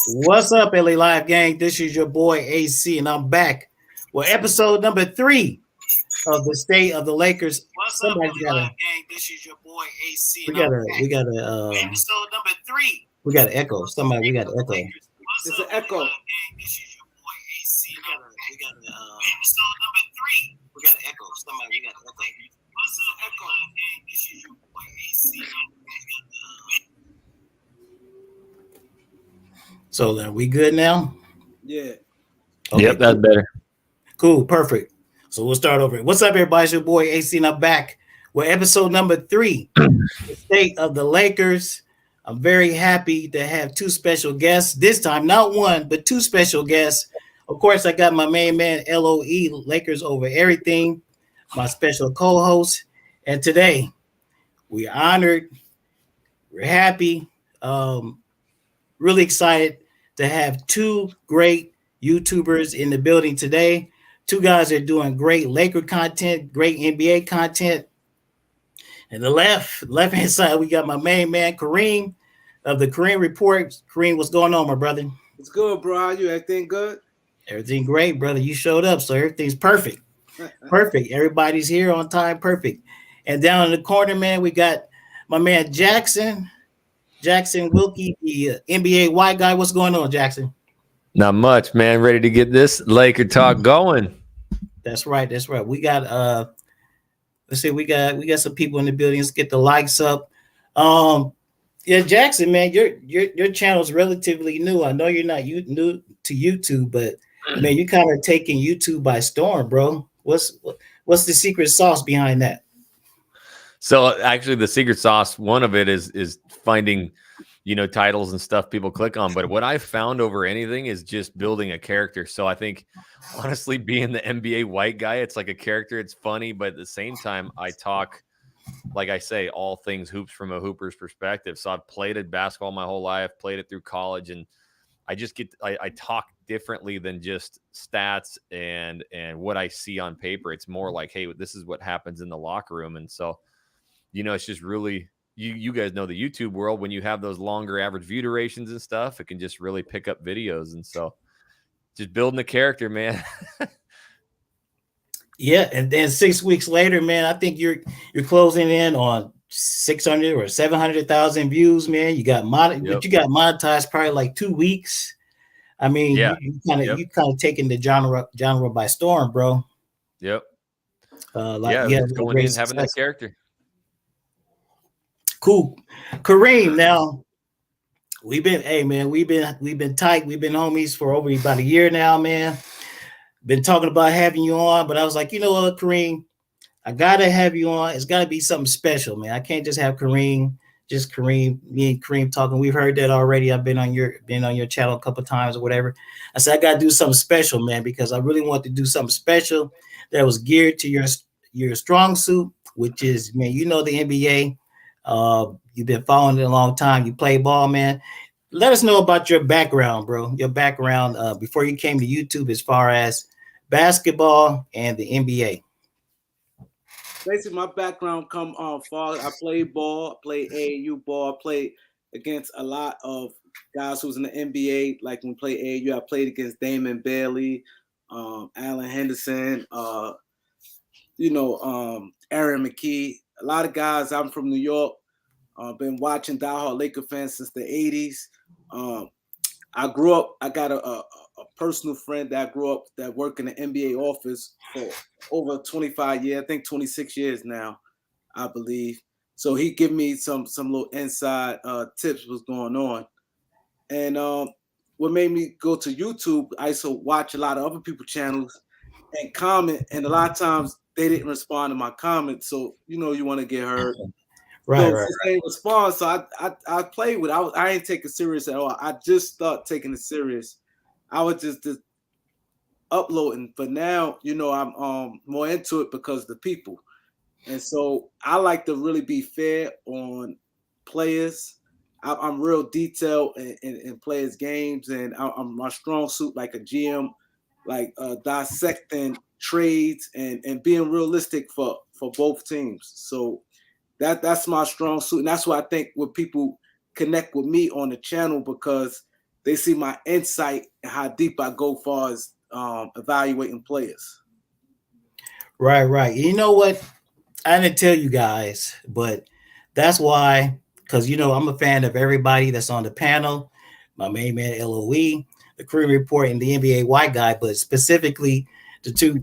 What's up, LA Live gang? This is your boy AC, and I'm back with episode number 3 of the State of the Lakers. What's up, Somebody's LA gotta, Live gang? This is your boy AC, we and I'm gotta, back we gotta, with episode number 3 we gotta echo. of the Somebody, we State gotta of the echo. Lakers. What's It's up, an echo. LA Live gang? This is your boy AC, and I'm back with episode number 3. We gotta echo. Somebody, we gotta echo. What's up, LA Live gang? This is your boy AC, and I'm back So are we good now? Yeah. Okay, Yep, that's better. cool, perfect. So we'll start over. What's up, everybody? It's your boy AC, and I'm back with episode number 3, the State of the Lakers. I'm very happy to have 2 special guests this time, not one, but 2 special guests. Of course, I got my main man, LOE, Lakers Over Everything, my special co-host. And today, we're honored, we're happy, really excited to have 2 great YouTubers in the building today. 2 guys that are doing great Laker content, great NBA content. And the left-hand side, we got my main man, Kareem, of the Kareem Report. Kareem, what's going on, my brother? It's good, bro. How you? Everything good? Everything great, brother. You showed up, so everything's perfect. Perfect. Everybody's here on time. Perfect. And down in the corner, man, we got my man Jackson Wilkie, the NBA white guy. What's going on, Jackson? Not much, man. Ready to get this Laker talk going. That's right. That's right. We got let's see, we got some people in the building. Let's get the likes up. Yeah, Jackson, man, your channel's relatively new. I know you're not new to YouTube, but man, you kind of taking YouTube by storm, bro. What's the secret sauce behind that? So actually, the secret sauce, one of it is finding, titles and stuff people click on. But what I found over anything is just building a character. So I think, honestly, being the NBA white guy, it's like a character. It's funny, but at the same time, I talk, like I say, all things hoops from a hooper's perspective. So I've played at basketball my whole life, played it through college, and I just I talk differently than just stats and what I see on paper. It's more like, hey, this is what happens in the locker room. And so, it's just really, you guys know the YouTube world, when you have those longer average view durations and stuff, it can just really pick up videos. And so just building the character, man. Yeah, and then 6 weeks later, man, I think you're closing in on 600 or 700,000 views, man. You got but you got monetized probably like 2 weeks. I mean, Yeah. you kind of taking the genre by storm, bro. Yep. Just going in having that character. Cool. Kareem, now we've been tight. We've been homies for over about a year now, man. Been talking about having you on, but I was like, you know what, Kareem, I gotta have you on. It's gotta be something special, man. I can't just have Kareem, me and Kareem talking. We've heard that already. I've been on your channel a couple times or whatever. I said I gotta do something special, man, because I really want to do something special that was geared to your strong suit, which is, man, the NBA. You've been following it a long time. You play ball, man. Let us know about your background, bro. Your background before you came to YouTube, as far as basketball and the NBA. Basically, my background come far. I played ball, I played AAU ball, I played against a lot of guys who's in the NBA. Like when we played AAU, I played against Damon Bailey, Allen Henderson, Aaron McKee. A lot of guys. I'm from New York. Been watching diehard Laker fans since the 80s. I grew up, I got a personal friend that I grew up that worked in the NBA office for over 25 years, I think 26 years now, I believe. So he gave me some little inside tips what's going on. And what made me go to YouTube, I used to watch a lot of other people's channels and comment, and a lot of times they didn't respond to my comments. So, you want to get heard. Right. They respond. So I played with it. I ain't take it serious at all. I just started taking it serious. I was just uploading. But now, I'm more into it because of the people. And so I like to really be fair on players. I'm real detailed in players' games, and I'm my strong suit like a GM, like dissecting trades and being realistic for both teams. So that's my strong suit, and that's why I think when people connect with me on the channel, because they see my insight and how deep I go far as evaluating players. Right. You know what? I didn't tell you guys, but that's why, because I'm a fan of everybody that's on the panel. My main man LOE, the Kareem Report, and the NBA White Guy, but specifically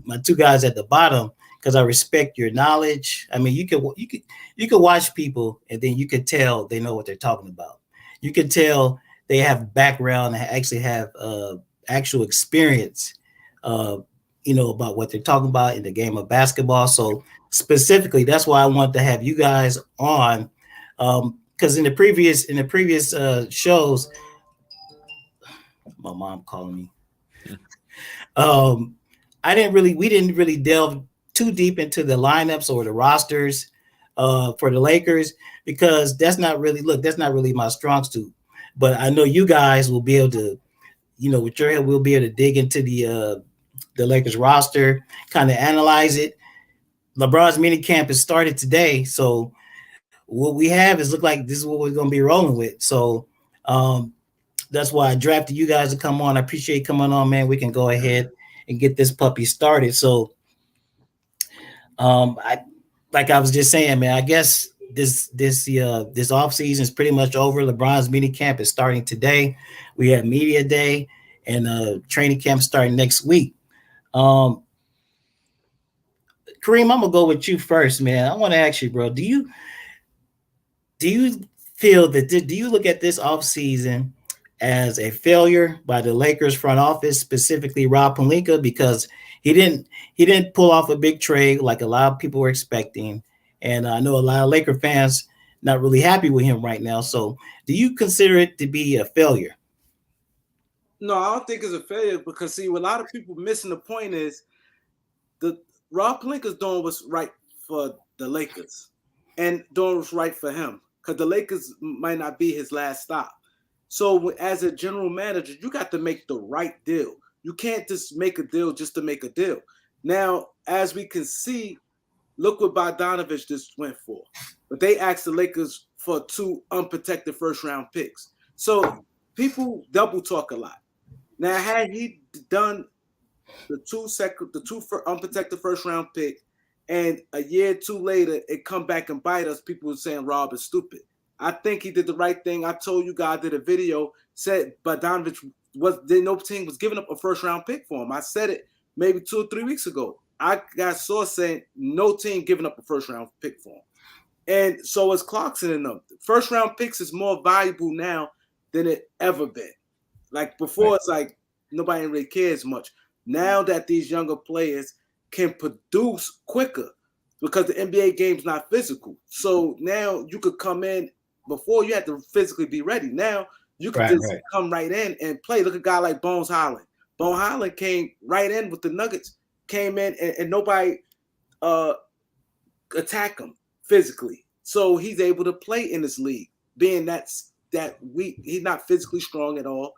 my two guys at the bottom, because I respect your knowledge. I mean, you could watch people, and then you could tell they know what they're talking about. You could tell they have background and actually have actual experience, uh, about what they're talking about in the game of basketball. So specifically, that's why I wanted to have you guys on, because in the previous shows, my mom calling me. Um, we didn't really delve too deep into the lineups or the rosters for the Lakers, because that's not really my strong suit. But I know you guys will be able to, with your help, we'll be able to dig into the Lakers roster, kind of analyze it. LeBron's mini camp has started today, so what we have is look like this is what we're going to be rolling with. So that's why I drafted you guys to come on. I appreciate you coming on, man. We can go ahead and get this puppy started. So I like I was just saying, man, I guess this off season is pretty much over. LeBron's mini camp is starting today. We have media day and training camp starting next week. Um, Kareem, I'm gonna go with you first, man. I want to ask you, bro. Do you feel that? Do you look at this offseason as a failure by the Lakers front office, specifically Rob Pelinka, because he didn't pull off a big trade like a lot of people were expecting, and I know a lot of Laker fans not really happy with him right now. So, do you consider it to be a failure? No, I don't think it's a failure because see, what a lot of people missing the point is the Rob Pelinka's doing what's right for the Lakers and doing what's right for him because the Lakers might not be his last stop. So as a general manager, you got to make the right deal. You can't just make a deal just to make a deal. Now, as we can see, look what Bogdanovich just went for. But they asked the Lakers for 2 unprotected first-round picks. So people double talk a lot. Now, had he done the two unprotected first-round pick, and a year or two later it come back and bite us, people were saying Rob is stupid. I think he did the right thing. I told you guys, I did a video, said Bogdanovich no team was giving up a first-round pick for him. I said it maybe 2 or 3 weeks ago. I got source saying no team giving up a first-round pick for him. And so is Clarkson and them. First-round picks is more valuable now than it ever been. Like before, right. It's like nobody really cares much. Now that these younger players can produce quicker because the NBA game's not physical. So now you could come in. Before you had to physically be ready. Now you could just come right in and play. Look at a guy like Bones Highland. Bones Highland came right in with the Nuggets, came in and nobody attacked him physically. So he's able to play in this league, being that weak. He's not physically strong at all,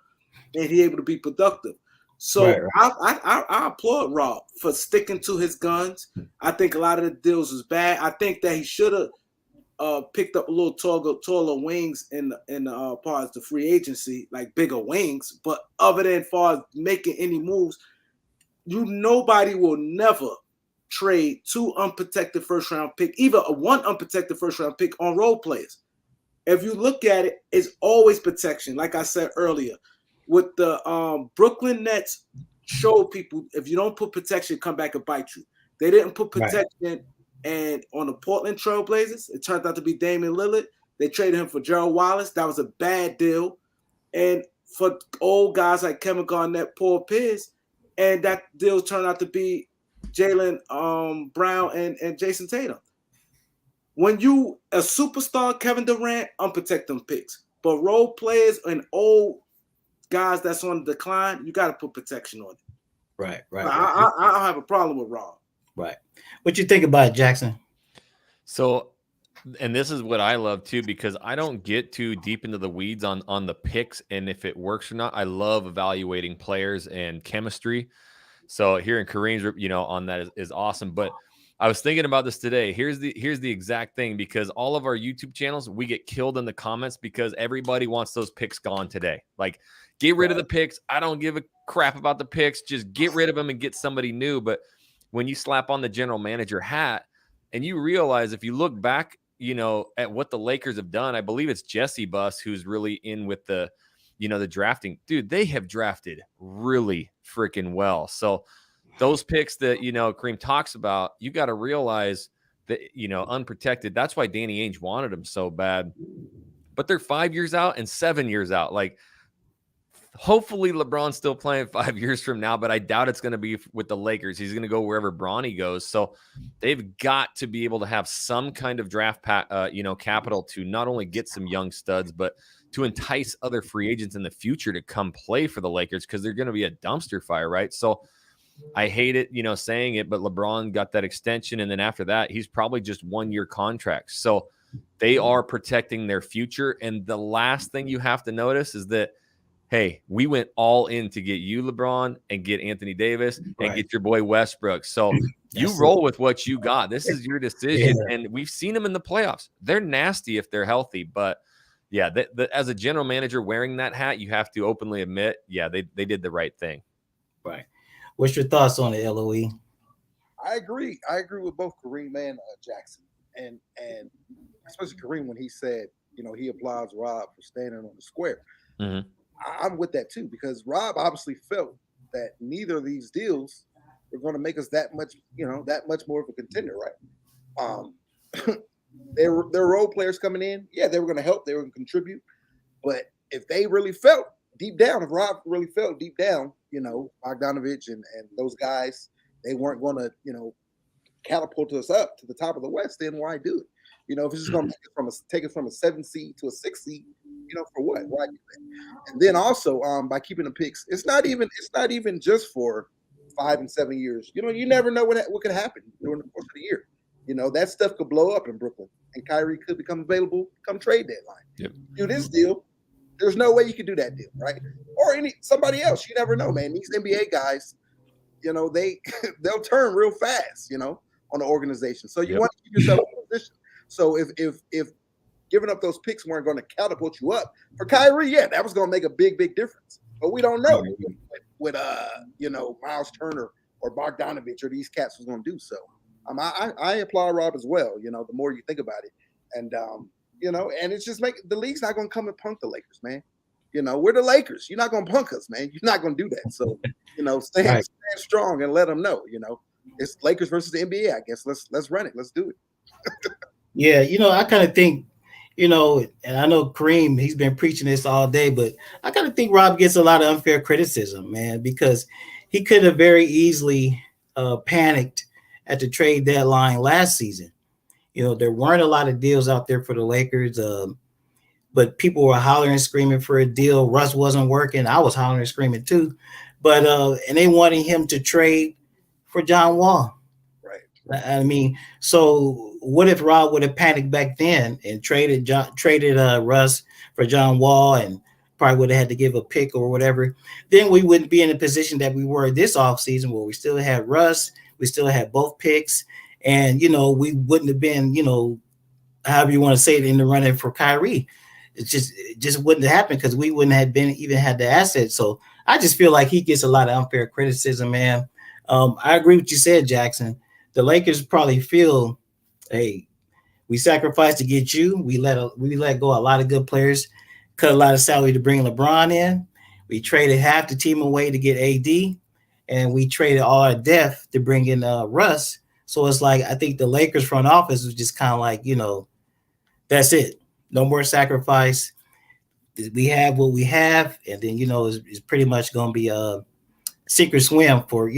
and he's able to be productive. So I applaud Rob for sticking to his guns. I think a lot of the deals was bad. I think that he should have picked up a little taller wings in part of the free agency, like bigger wings. But other than far as making any moves, nobody will never trade 2 unprotected first-round pick, even a 1 unprotected first-round pick on role players. If you look at it, it's always protection. Like I said earlier, with the Brooklyn Nets, show people if you don't put protection, come back and bite you. They didn't put protection. Right. And on the Portland Trailblazers, it turned out to be Damian Lillard. They traded him for Gerald Wallace. That was a bad deal. And for old guys like Kevin Garnett, Paul Pierce, and that deal turned out to be Jaylen Brown and Jason Tatum. When you a superstar, Kevin Durant, unprotected picks. But role players and old guys that's on the decline, you got to put protection on it. Right. I don't have a problem with Rob. Right. What you think about it, Jackson? So, and this is what I love too, because I don't get too deep into the weeds on the picks and if it works or not. I love evaluating players and chemistry. So here in Kareem's, on that is awesome. But I was thinking about this today. Here's the exact thing, because all of our YouTube channels, we get killed in the comments because everybody wants those picks gone today. Like, get rid of the picks. I don't give a crap about the picks. Just get rid of them and get somebody new. But when you slap on the general manager hat and you realize, if you look back, at what the Lakers have done, I believe it's Jesse Buss who's really in with the drafting. Dude, they have drafted really freaking well. So those picks that, Kareem talks about, you got to realize that, unprotected. That's why Danny Ainge wanted them so bad. But they're 5 years out and 7 years out. Like, hopefully LeBron's still playing 5 years from now, but I doubt it's going to be with the Lakers. He's going to go wherever Bronny goes. So they've got to be able to have some kind of draft capital to not only get some young studs, but to entice other free agents in the future to come play for the Lakers, because they're going to be a dumpster fire, right? So I hate it, saying it, but LeBron got that extension. And then after that, he's probably just 1 year contracts. So they are protecting their future. And the last thing you have to notice is that, hey, we went all in to get you, LeBron, and get Anthony Davis and get your boy Westbrook. So you roll with what you got. This is your decision. Yeah. And we've seen them in the playoffs. They're nasty if they're healthy. But yeah, as a general manager wearing that hat, you have to openly admit, yeah, they did the right thing. Right. What's your thoughts on it, LOE? I agree. I agree with both Kareem and Jackson, and especially Kareem when he said, he applauds Rob for standing on the square. Mm-hmm. I'm with that too, because Rob obviously felt that neither of these deals were going to make us that much more of a contender, right? There were role players coming in. Yeah, they were going to help. They were going to contribute. But if they really felt deep down, if Rob really felt deep down, Bogdanovich and those guys, they weren't going to, catapult us up to the top of the West, then why do it? If it's just going to take it from a 7 seed to a 6 seed, for what? Why do that? And then also, by keeping the picks, it's not even just for 5 and 7 years. You never know what could happen during the course of the year. That stuff could blow up in Brooklyn, and Kyrie could become available come trade deadline. Yep. Do this deal. There's no way you could do that deal, right? Or somebody else. You never know, man. These NBA guys, they'll turn real fast, on the organization. So you want to keep yourself in position. So if giving up those picks weren't going to catapult you up for Kyrie, yeah, that was going to make a big difference. But we don't know what Miles Turner or Bogdanovich or these cats was going to do. So I applaud Rob as well. The more you think about it, and and it's just the league's not going to come and punk the Lakers, man. We're the Lakers. You're not going to punk us, man. You're not going to do that. So stand strong and let them know. It's Lakers versus the NBA. I guess let's run it. Let's do it. Yeah, I kind of think, and I know Kareem, he's been preaching this all day, but I kind of think Rob gets a lot of unfair criticism, man, because he could have very easily panicked at the trade deadline last season. There weren't a lot of deals out there for the Lakers, but people were hollering and screaming for a deal. Russ wasn't working. I was hollering and screaming too, but and they wanted him to trade for John Wall. I mean, so what if Rob would have panicked back then and traded Russ for John Wall and probably would have had to give a pick or whatever? Then we wouldn't be in the position that we were this offseason, where we still had Russ, we still had both picks, and we wouldn't have been, however you want to say it, in the running for Kyrie. It just wouldn't have happened because we wouldn't have even had the assets. So I just feel like he gets a lot of unfair criticism, man. I agree with what you said, Jackson. The Lakers probably feel, hey, we sacrificed to get you. We let go a lot of good players, cut a lot of salary to bring LeBron in. We traded half the team away to get AD, and we traded all our depth to bring in Russ. So it's like, I think the Lakers front office was just kind of like, that's it. No more sacrifice. We have what we have, and then it's pretty much going to be a sink or swim for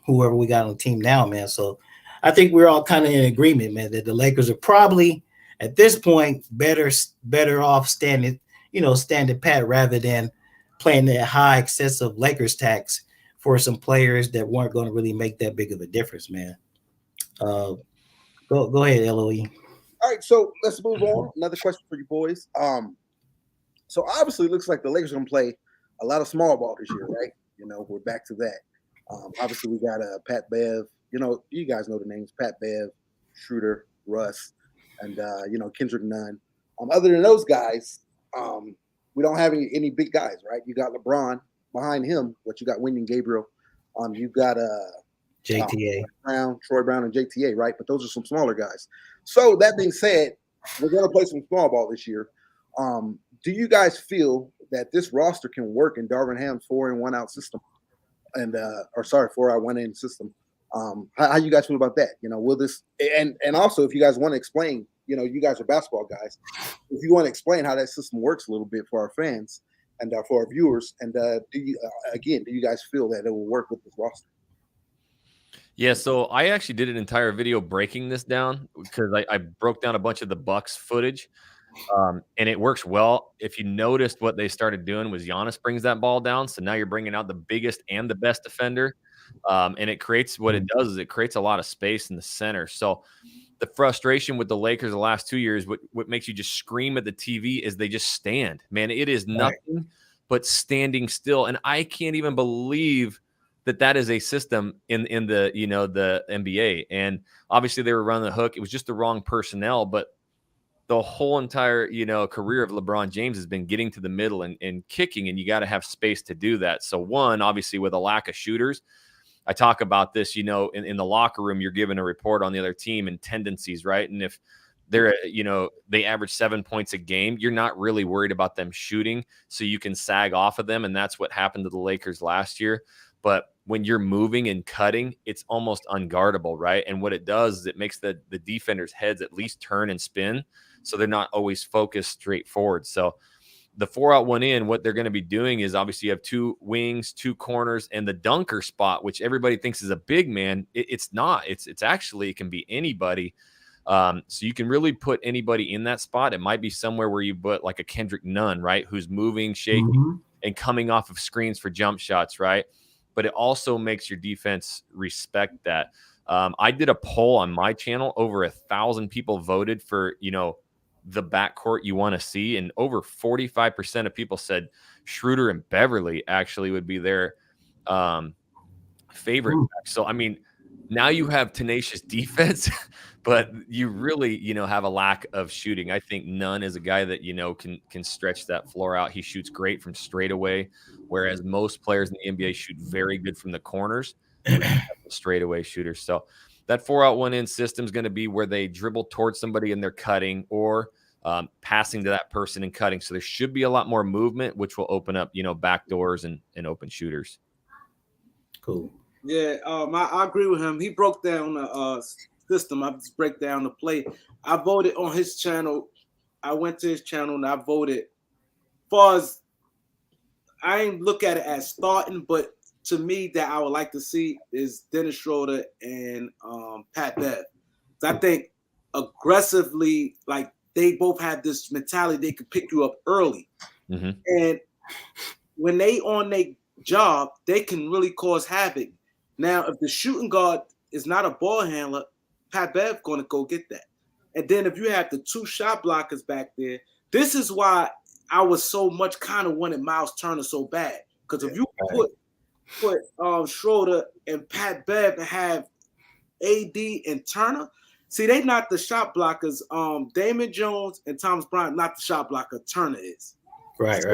whoever we got on the team now, man. So I think we're all kind of in agreement, man, that the Lakers are probably at this point better off standing pat rather than playing that high excessive Lakers tax for some players that weren't going to really make that big of a difference, man. Go ahead, LOE. All right, so let's move on. Another question for you boys. So obviously it looks like the Lakers are going to play a lot of small ball this year, right? We're back to that. Obviously we got Pat Bev you guys know the names: Pat Bev, Schroeder, Russ, and Kendrick Nunn. Other than those guys, we don't have any big guys, right? You got LeBron behind him, but you got Wendy Gabriel. You got JTA. Troy Brown, and JTA, right? But those are some smaller guys. So that being said, we're going to play some small ball this year. Do you guys feel that this roster can work in Darvin Ham's 4-in, 1-out system? 4-out, 1-in system. How you guys feel about that? Will this and also if you guys want to explain, you guys are basketball guys. If you want to explain how that system works a little bit for our fans and for our viewers, and do you guys feel that it will work with this roster? Yeah, so I actually did an entire video breaking this down because I broke down a bunch of the Bucks footage, and it works well. If you noticed, what they started doing was Giannis brings that ball down, so now you're bringing out the biggest and the best defender, and it creates what it does is it creates a lot of space in the center. So the frustration with the Lakers the last 2 years, what makes you just scream at the TV is they just stand. Man, it is nothing but standing still, and I can't even believe that is a system in the the NBA. And obviously they were running the hook. It was just the wrong personnel, but the whole entire career of LeBron James has been getting to the middle and kicking, and you got to have space to do that. So one, obviously with a lack of shooters, I talk about this, in the locker room, you're given a report on the other team and tendencies, right? And if they're, they average 7 points a game, you're not really worried about them shooting, so you can sag off of them. And that's what happened to the Lakers last year. But when you're moving and cutting, it's almost unguardable, right? And what it does is it makes the defenders' heads at least turn and spin, so they're not always focused straight forward. So the 4-out, 1-in, what they're going to be doing is obviously you have 2 wings, 2 corners, and the dunker spot, which everybody thinks is a big man. It's not. It's actually, it can be anybody. So you can really put anybody in that spot. It might be somewhere where you put like a Kendrick Nunn, right, who's moving, shaking, and coming off of screens for jump shots, right? But it also makes your defense respect that. I did a poll on my channel. Over 1,000 people voted for, the backcourt you want to see. And over 45% of people said Schroeder and Beverly actually would be their favorite. So, I mean, now you have tenacious defense, but you really, have a lack of shooting. I think Nunn is a guy that, can stretch that floor out. He shoots great from straightaway, whereas most players in the NBA shoot very good from the corners, straightaway shooters. So that 4-out, 1-in system is going to be where they dribble towards somebody and they're cutting, or passing to that person and cutting. So there should be a lot more movement, which will open up, back doors and open shooters. Cool. Yeah, I agree with him. He broke down the system. I just break down the play. I voted on his channel. I went to his channel and I voted. As far as I ain't look at it as starting, but to me, that I would like to see is Dennis Schroeder and Pat Bev. I think aggressively, like they both have this mentality they can pick you up early, and when they on their job, they can really cause havoc. Now, if the shooting guard is not a ball handler, Pat Bev going to go get that. And then if you have the 2 shot blockers back there, this is why I was so much kind of wanted Miles Turner so bad. Because if you put Schroeder and Pat Bev and have AD and Turner, see, they not the shot blockers. Damon Jones and Thomas Bryant not the shot blocker. Turner is. Right.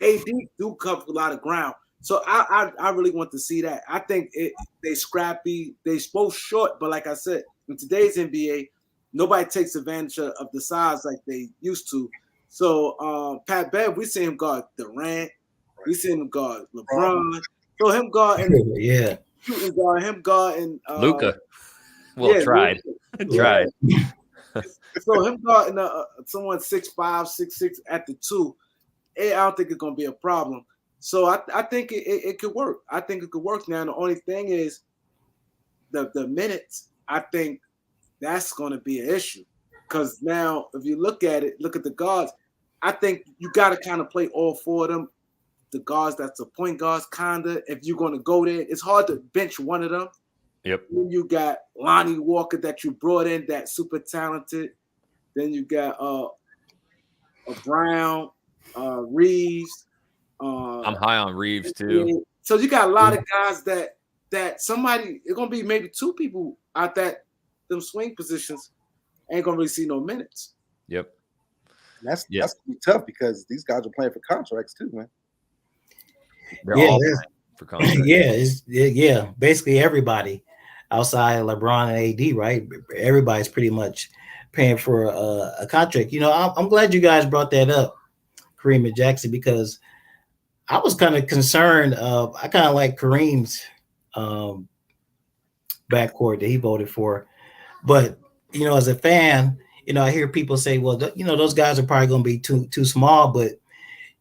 AD do cover a lot of ground. So I really want to see that. I think they scrappy. They both short, but like I said, in today's NBA, nobody takes advantage of the size like they used to. So Pat Bev, we see him guard Durant. We see him guard LeBron. So him guard and shooting guard, him guard and Luka. Well, tried. Tried. So him guarding someone 6'5", 6'6" at the 2, I don't think it's gonna be a problem. So I think it could work. I think it could work. Now the only thing is the minutes. I think that's going to be an issue because now if you look at the guards. I think you got to kind of play all 4 of them. The guards that's the point guards, kinda. If you're going to go there, it's hard to bench one of them. Yep. Then you got Lonnie Walker that you brought in, that's super talented. Then you got Brown, Reeves. I'm high on Reeves too. So you got a lot of guys that that somebody, it's gonna be maybe two people out that them swing positions ain't gonna really see no minutes. Yep. And that's gonna be tough because these guys are playing for contracts too, man. They're Yeah, all that's- playing for contract. yeah, basically everybody outside LeBron and AD, right? Everybody's pretty much paying for a contract. You know, I'm glad you guys brought that up, Kareem and Jackson, because I was kind of concerned. I kind of like Kareem's backcourt that he voted for, but you know, as a fan, you know, I hear people say, well, you know, those guys are probably going to be too small, but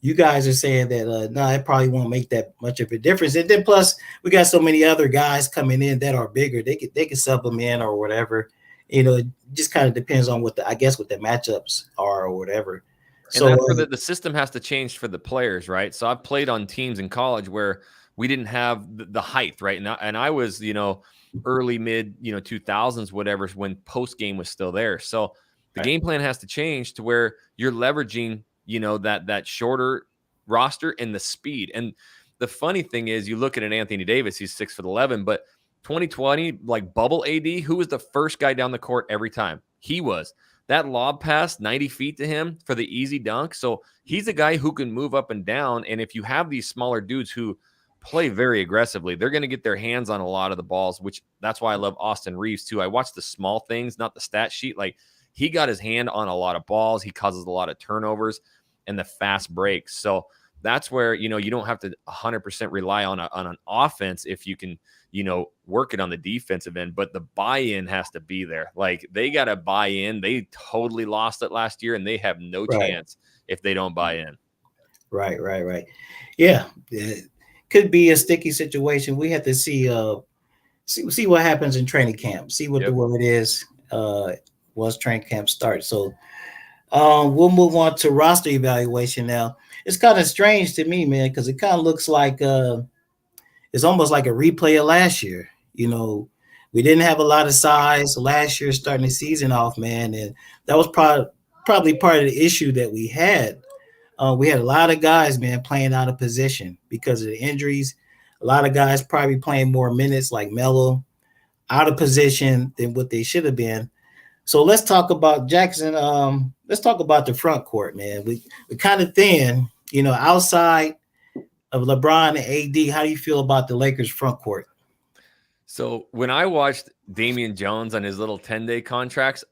you guys are saying that no, it probably won't make that much of a difference. And then plus, we got so many other guys coming in that are bigger. They could sub them in or whatever. You know, it just kind of depends on what the matchups are or whatever. And So that's where the system has to change for the players, right? So I've played on teams in college where we didn't have the height, right? And I was, you know, early mid, you know, 2000s, whatever, when post game was still there. So the game plan has to change to where you're leveraging, you know, that shorter roster and the speed. And the funny thing is, you look at an Anthony Davis, he's 6'11", but 2020, like bubble AD, who was the first guy down the court every time? He was. That lob pass 90 feet to him for the easy dunk. So he's a guy who can move up and down. And if you have these smaller dudes who play very aggressively, they're going to get their hands on a lot of the balls, which that's why I love Austin Reeves too. I watch the small things, not the stat sheet. Like, he got his hand on a lot of balls. He causes a lot of turnovers and the fast breaks. So that's where, you know, you don't have to 100% rely on an offense if you can, you know, work it on the defensive end, but the buy-in has to be there. Like, they got to buy in. They totally lost it last year, and they have no chance if they don't buy in. Right. Yeah. It could be a sticky situation. We have to see what happens in training camp, see what the word is once training camp starts. So we'll move on to roster evaluation now. It's kind of strange to me, man, because it kind of looks like it's almost like a replay of last year. You know, we didn't have a lot of size last year starting the season off, man, and that was probably part of the issue that we had. We had a lot of guys, man, playing out of position because of the injuries. A lot of guys probably playing more minutes, like Melo, out of position than what they should have been. So let's talk about Jackson. Let's talk about the front court, man. We're kind of thin, you know, outside of LeBron and AD. How do you feel about the Lakers front court? So when I watched Damian Jones on his little 10-day contracts,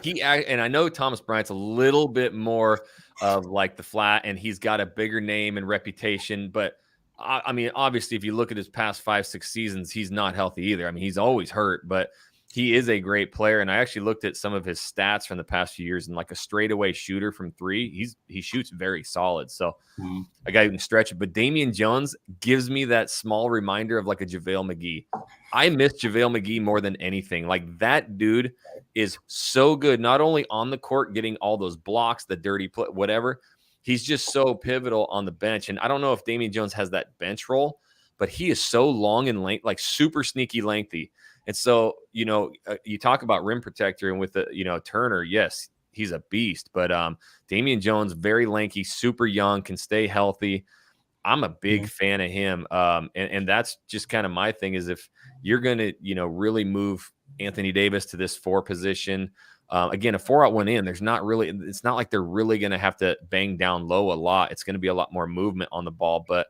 and I know Thomas Bryant's a little bit more of like the flat, and he's got a bigger name and reputation, but I mean, obviously, if you look at his past 5-6 seasons, he's not healthy either. I mean, he's always hurt, but he is a great player. And I actually looked at some of his stats from the past few years, and like a straightaway shooter from three, he shoots very solid. So a guy who can stretch it. But Damian Jones gives me that small reminder of like a JaVale McGee. I miss JaVale McGee more than anything. Like, that dude is so good, not only on the court, getting all those blocks, the dirty play, whatever. He's just so pivotal on the bench. And I don't know if Damian Jones has that bench role, but he is so long and like super sneaky lengthy. And so, you know, you talk about rim protector, and with the, you know, Turner, yes, he's a beast. But Damian Jones, very lanky, super young, can stay healthy. I'm a big fan of him. And that's just kind of my thing, is if you're going to, you know, really move Anthony Davis to this 4 position, again, a 4 out 1 in, it's not like they're really going to have to bang down low a lot. It's going to be a lot more movement on the ball. But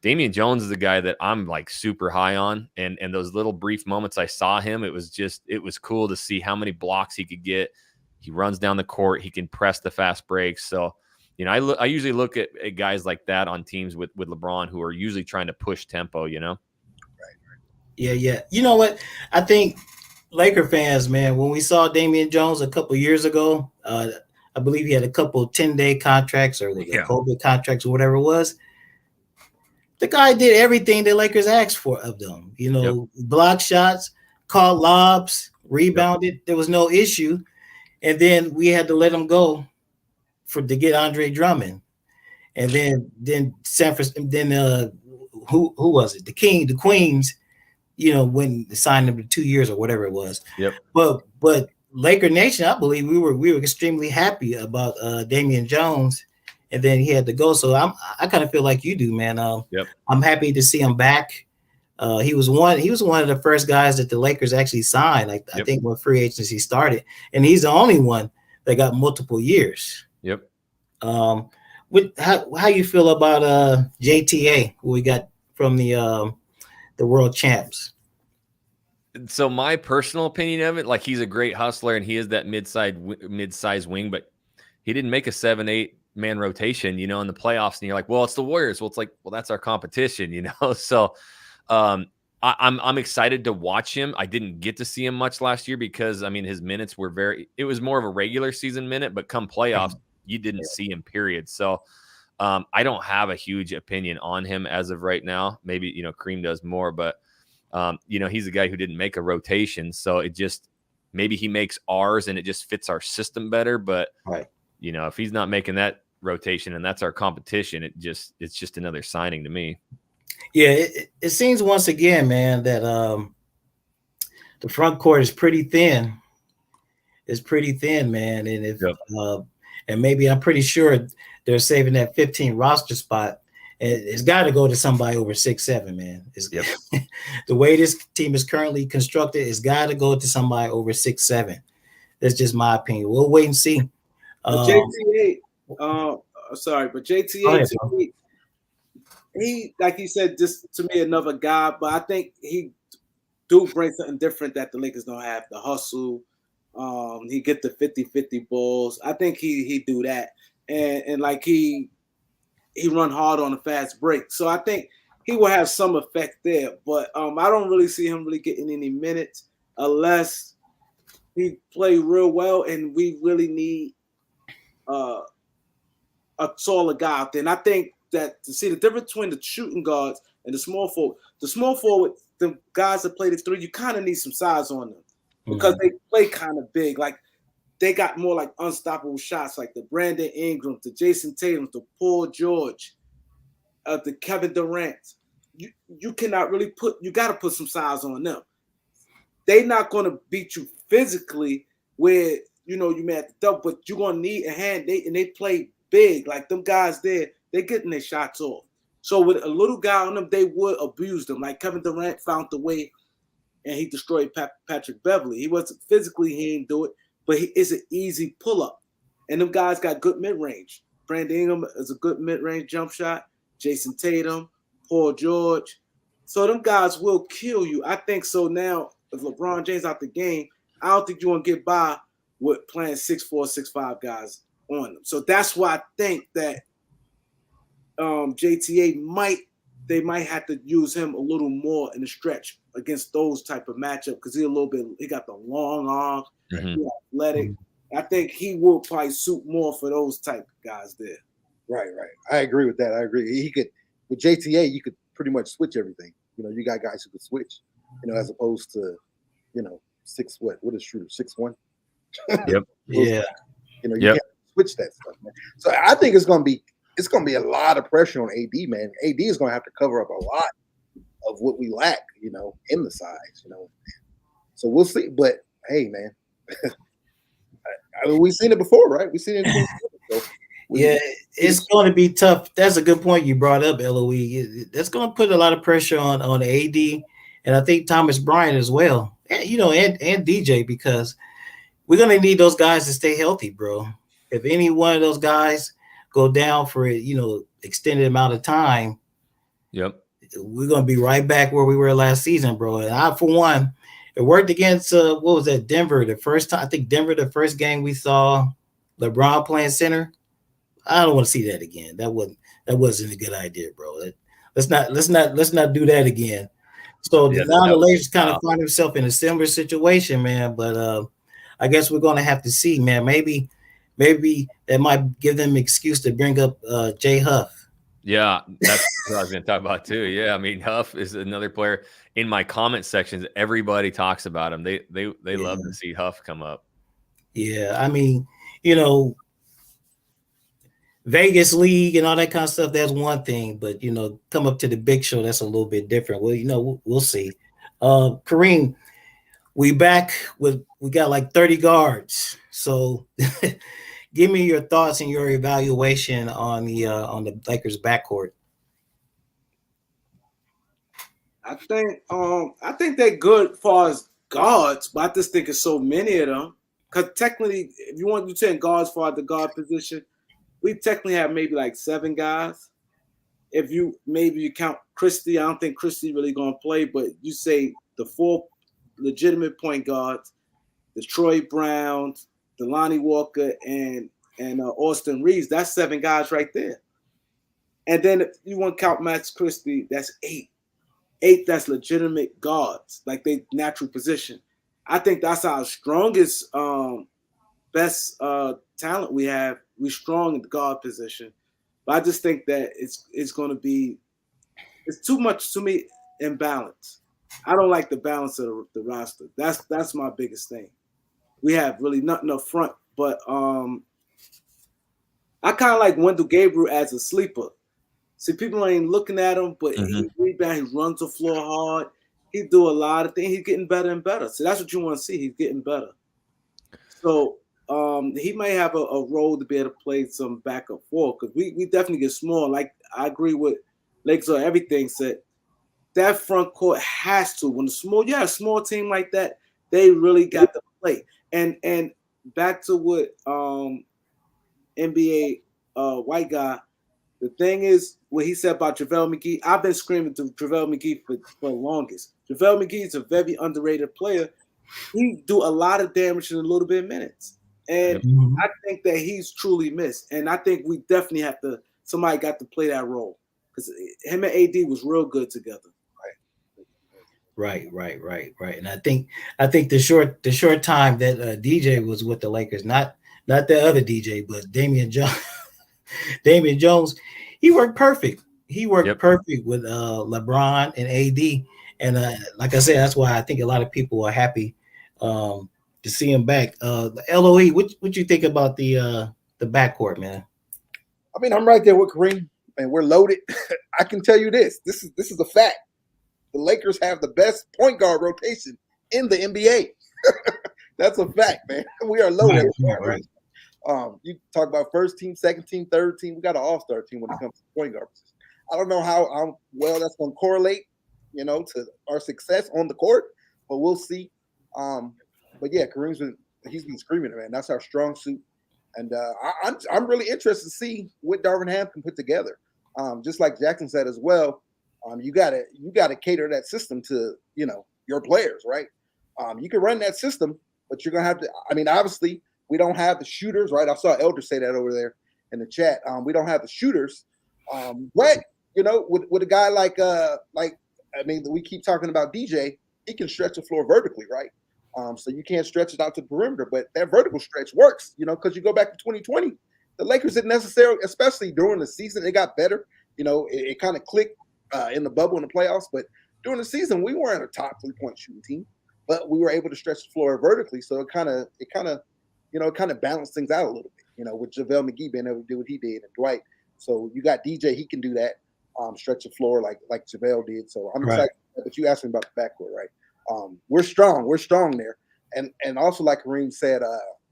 Damian Jones is a guy that I'm like super high on. And those little brief moments I saw him, it was cool to see how many blocks he could get. He runs down the court. He can press the fast breaks. So, you know, I usually look at guys like that on teams with LeBron, who are usually trying to push tempo, you know? Right. Yeah. You know what? I think Laker fans, man, when we saw Damian Jones a couple years ago, I believe he had a couple 10-day contracts or COVID contracts or whatever it was. The guy did everything the Lakers asked for of them. You know, block shots, caught lobs, rebounded. There was no issue. And then we had to let him go to get Andre Drummond. And then San Francisco, who was it? The Queens, you know, when signed him to 2 years or whatever it was. Yep. But Laker Nation, I believe we were extremely happy about Damian Jones, and then he had to go. So I kind of feel like you do, man. I'm happy to see him back. He was one of the first guys that the Lakers actually signed. Like I think when free agency started, and he's the only one that got multiple years. Yep. How you feel about JTA, who we got from the world champs? So my personal opinion of it, like he's a great hustler and he is that mid-size wing, but he didn't make a 7-8 man rotation, in the playoffs. And you're like, well, it's the Warriors. Well, it's like, well, that's our competition, So I'm excited to watch him. I didn't get to see him much last year because his minutes were it was more of a regular season minute, but come playoffs, you didn't see him, period. So I don't have a huge opinion on him as of right now. Maybe, Kareem does more, but he's a guy who didn't make a rotation. So it just, maybe he makes ours and it just fits our system better. But, if he's not making that rotation and that's our competition, it's just another signing to me. Yeah. It seems once again, man, that the front court is pretty thin. It's pretty thin, man. And if, and maybe I'm pretty sure they're saving that 15 roster spot. It's got to go to somebody over 6'7", man. The way this team is currently constructed, it's got to go to somebody over 6'7". That's just my opinion. We'll wait and see. JTA, but JTA, he like you said, just to me another guy, but I think he do bring something different that the Lakers don't have. The hustle, he get the 50-50 balls. I think he do that, and like he run hard on a fast break. So I think he will have some effect there. But I don't really see him really getting any minutes unless he play real well and we really need a taller guy out there. And I think that to see the difference between the shooting guards and the small forward, the guys that play the three, you kind of need some size on them because they play kind of big. Like they got more like unstoppable shots, like the Brandon Ingram, the Jason Tatum, the Paul George, the Kevin Durant. You cannot really you got to put some size on them. They're not going to beat you physically where, you may have to double, but you're going to need a hand. They play big. Like them guys there, they're getting their shots off. So with a little guy on them, they would abuse them. Like Kevin Durant found the way and he destroyed Patrick Beverly. He wasn't physically, he didn't do it, but it's an easy pull-up. And them guys got good mid-range. Brandon Ingram is a good mid-range jump shot. Jason Tatum, Paul George. So them guys will kill you. I think so now, if LeBron James out the game, I don't think you want to get by with playing 6'4", 6'5" guys on them. So that's why I think that JTA they might have to use him a little more in the stretch against those type of matchup because he got the long arms, he's athletic. I think he will probably suit more for those type of guys there. Right. I agree with that. I agree. He could with JTA, you could pretty much switch everything. You got guys who could switch, as opposed to, 6 what is shooter 6'1". Yep. Yeah. You can't switch that stuff, man. So I think it's gonna be a lot of pressure on AD, man. AD is gonna have to cover up a lot of what we lack, in the size, So we'll see. But hey, man, we've seen it before, right? We've seen it. So it's going to be tough. That's a good point you brought up, LOE. That's going to put a lot of pressure on AD, and I think Thomas Bryant as well, and DJ, because we're going to need those guys to stay healthy, bro. If any one of those guys go down for extended amount of time, we're going to be right back where we were last season, bro. And I, for one, it worked against what was that, Denver? The first time, I think Denver, the first game we saw LeBron playing center. I don't want to see that again. That wasn't a good idea, bro. Let's not do that again. So now the Lakers kind of find himself in a similar situation, man. But I guess we're gonna have to see, man. Maybe that might give them an excuse to bring up Jay Huff. Yeah, that's what I was going to talk about too. Yeah, I mean, Huff is another player. In my comment sections, everybody talks about him. They love to see Huff come up. Yeah, I mean, Vegas League and all that kind of stuff, that's one thing, but come up to the big show, that's a little bit different. Well, we'll see. Kareem, we got like 30 guards. So give me your thoughts and your evaluation on the Lakers backcourt. I think they're good as far as guards, but I just think it's so many of them. Because technically, if you want to say guards for the guard position, we technically have maybe like 7 guys. If you maybe you count Christie, I don't think Christie really gonna play, but you say the 4 legitimate point guards, the Troy Browns, the Lonnie Walker, and Austin Reeves. That's 7 guys right there. And then if you want to count Max Christie, that's 8. 8 that's legitimate guards, like they natural position. I think that's our strongest, best talent we have. We're strong in the guard position, but I just think that it's going to be too much to me imbalance. I don't like the balance of the roster. That's my biggest thing. We have really nothing up front, but I kind of like Wendell Gabriel as a sleeper. See, people ain't looking at him, but he rebound, he runs the floor hard. He do a lot of things. He's getting better and better. So that's what you want to see. He's getting better. So he may have a role to be able to play some backup for because we definitely get small. Like I agree with Lakes or everything said. That front court has to. When you have a small team like that, they really got to play. And back to what NBA white guy. The thing is, what he said about JaVale McGee, I've been screaming to JaVale McGee for the longest. JaVale McGee is a very underrated player. He do a lot of damage in a little bit of minutes. And I think that he's truly missed. And I think we definitely have to, somebody got to play that role. Because him and AD was real good together. Right. And I think the short time that DJ was with the Lakers, not the other DJ, but Damian Jones. Damian Jones, he worked perfect. He worked perfect with LeBron and AD, and like I said, that's why I think a lot of people are happy to see him back. LOE, what you think about the backcourt, man? I mean, I'm right there with Kareem, and we're loaded. I can tell you this is a fact. The Lakers have the best point guard rotation in the NBA. That's a fact, man. We are loaded. Right. You talk about first team, second team, third team. We got an all-star team when it comes to point guard position. I don't know how well that's going to correlate, to our success on the court, but we'll see. But yeah, he's been screaming, man. That's our strong suit, and I'm really interested to see what Darvin Ham can put together. Just like Jackson said as well, you gotta cater that system to your players, right? You can run that system, but you're gonna have to. I mean, obviously. We don't have the shooters, right? I saw Elder say that over there in the chat. We don't have the shooters, but with a guy like we keep talking about DJ, he can stretch the floor vertically, right? So you can't stretch it out to the perimeter, but that vertical stretch works, because you go back to 2020, the Lakers didn't necessarily, especially during the season, it got better. It kind of clicked in the bubble in the playoffs, but during the season, we weren't a top 3-point shooting team, but we were able to stretch the floor vertically, so it kind of balanced things out a little bit, with JaVale McGee being able to do what he did and Dwight. So you got DJ, he can do that, stretch the floor like JaVale did. So I'm excited. But you asked me about the backcourt, right? We're strong there. And also like Kareem said,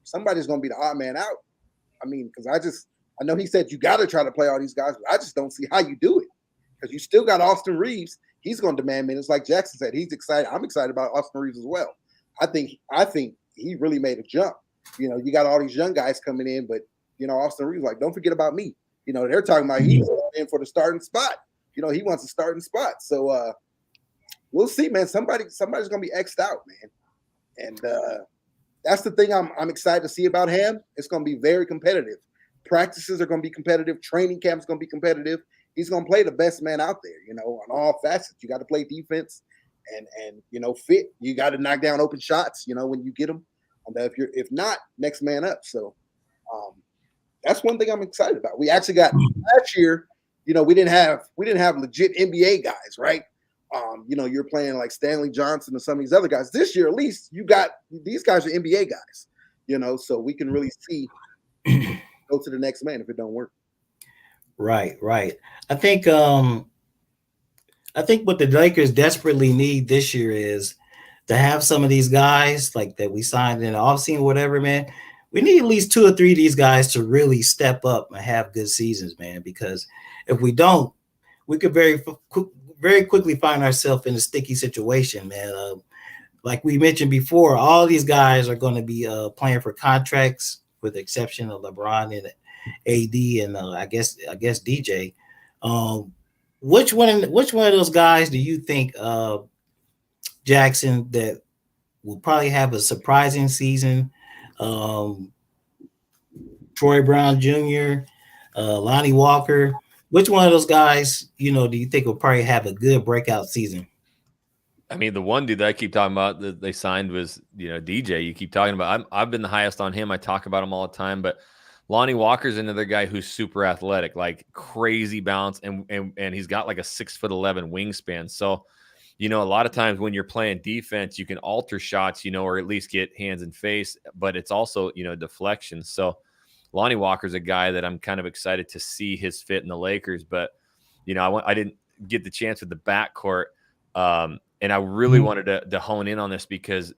somebody's going to be the odd man out. I mean, because I know he said you got to try to play all these guys, but I just don't see how you do it. Because you still got Austin Reeves. He's going to demand minutes. Like Jackson said, he's excited. I'm excited about Austin Reeves as well. I think he really made a jump. You got all these young guys coming in, but Austin Reeves like, don't forget about me. They're talking about he's in for the starting spot. He wants a starting spot. So we'll see, man. Somebody's gonna be X'd out, man. And that's the thing I'm excited to see about him. It's gonna be very competitive. Practices are gonna be competitive. Training camp's gonna be competitive. He's gonna play the best man out there. On all facets. You got to play defense and fit. You got to knock down open shots. When you get them. And if not, next man up. So that's one thing I'm excited about. We actually got last year, we didn't have legit NBA guys, right? You're playing like Stanley Johnson and some of these other guys. This year, at least, you got these guys are NBA guys, so we can really see go to the next man if it don't work. Right. I think what the Lakers desperately need this year is to have some of these guys like that we signed in the offseason, whatever, man. We need at least 2 or 3 of these guys to really step up and have good seasons, man. Because if we don't, we could very very quickly find ourselves in a sticky situation, man. Like we mentioned before, all these guys are going to be playing for contracts, with the exception of LeBron and AD and I guess DJ. Um, which one of those guys do you think, Jackson, that will probably have a surprising season? Um, Troy Brown Jr., Lonnie Walker. Which one of those guys, do you think will probably have a good breakout season? I mean, the one dude that I keep talking about that they signed was, DJ. You keep talking about. I've been the highest on him. I talk about him all the time. But Lonnie Walker's another guy who's super athletic, like crazy bounce, and he's got like a 6'11" wingspan. So, a lot of times when you're playing defense, you can alter shots, or at least get hands and face. But it's also, deflection. So Lonnie Walker's a guy that I'm kind of excited to see his fit in the Lakers. But I didn't get the chance with the backcourt. And I really wanted to hone in on this because,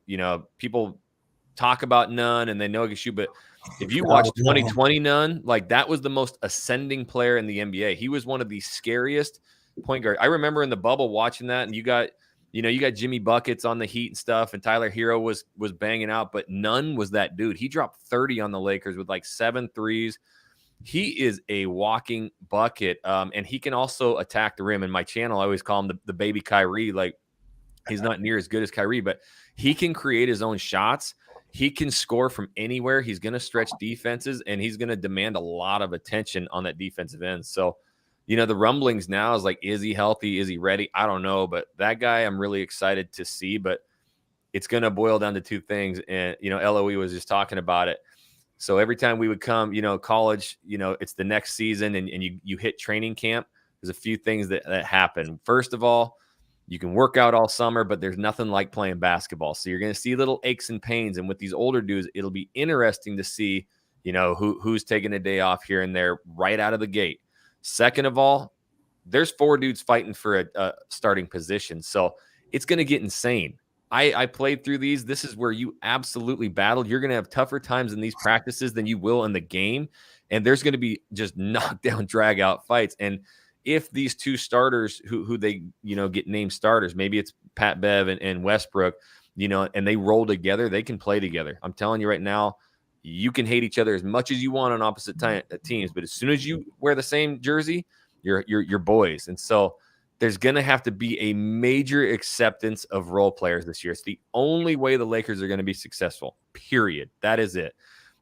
people talk about Nunn and they know he can shoot. But if you watch 2020 Nunn, like that was the most ascending player in the NBA. He was one of the scariest point guard. I remember in the bubble watching that, and you got Jimmy Buckets on the Heat and stuff, and Tyler Hero was banging out, but Nunn was that dude. He dropped 30 on the Lakers with like 7 threes. He is a walking bucket, and he can also attack the rim. In my channel, I always call him the baby Kyrie. Like, he's not near as good as Kyrie, but he can create his own shots. He can score from anywhere. He's going to stretch defenses, and he's going to demand a lot of attention on that defensive end. So, the rumblings now is like, is he healthy? Is he ready? I don't know, but that guy I'm really excited to see, but it's going to boil down to 2 things. And, LOE was just talking about it. So every time we would come, college, it's the next season and you hit training camp, there's a few things that happen. First of all, you can work out all summer, but there's nothing like playing basketball. So you're going to see little aches and pains. And with these older dudes, it'll be interesting to see, who's taking a day off here and there right out of the gate. Second of all, there's 4 dudes fighting for a starting position. So it's going to get insane. I played through these. This is where you absolutely battled. You're going to have tougher times in these practices than you will in the game. And there's going to be just knockdown, drag out fights. And if these 2 starters who they, get named starters, maybe it's Pat Bev and Westbrook, and they roll together, they can play together. I'm telling you right now, you can hate each other as much as you want on opposite teams. But as soon as you wear the same jersey, you're boys. And so there's going to have to be a major acceptance of role players this year. It's the only way the Lakers are going to be successful, period. That is it.